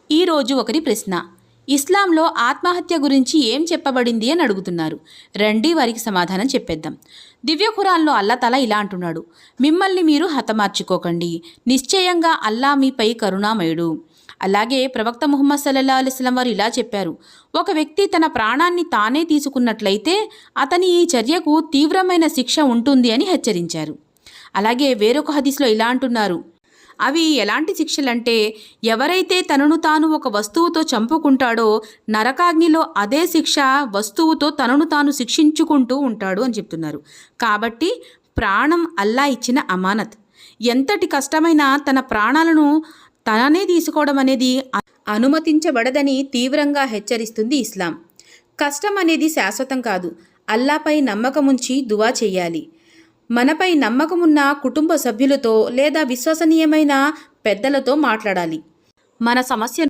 ఈరోజు ఒకరి ప్రశ్న, ఇస్లాంలో ఆత్మహత్య గురించి ఏం చెప్పబడింది అని అడుగుతున్నారు. రండి వారికి సమాధానం చెప్పేద్దాం. దివ్య ఖురాన్లో అల్లాహ్ ఇలా అంటున్నాడు, మిమ్మల్ని మీరు హతమార్చుకోకండి, నిశ్చయంగా అల్లా మీపై కరుణామయుడు. అలాగే ప్రవక్త ముహమ్మద్ సల్లల్లాహు అలైహి వసల్లం వారు ఇలా చెప్పారు, ఒక వ్యక్తి తన ప్రాణాన్ని తానే తీసుకున్నట్లయితే అతని ఈ చర్యకు తీవ్రమైన శిక్ష ఉంటుంది అని హెచ్చరించారు. అలాగే వేరొక హదీస్లో ఇలా అంటున్నారు, అవి ఎలాంటి శిక్షలంటే, ఎవరైతే తనను తాను ఒక వస్తువుతో చంపుకుంటాడో నరకాగ్నిలో అదే శిక్ష వస్తువుతో తనను తాను శిక్షించుకుంటూ ఉంటాడు అని చెప్తున్నారు. కాబట్టి ప్రాణం అల్లా ఇచ్చిన అమానత్. ఎంతటి కష్టమైనా తన ప్రాణాలను తననే తీసుకోవడం అనేది అనుమతించబడదని తీవ్రంగా హెచ్చరిస్తుంది ఇస్లాం. కష్టం అనేది శాశ్వతం కాదు. అల్లాపై నమ్మకముంచి దువా చేయాలి. మనపై నమ్మకమున్న కుటుంబ సభ్యులతో లేదా విశ్వసనీయమైన పెద్దలతో మాట్లాడాలి. మన సమస్య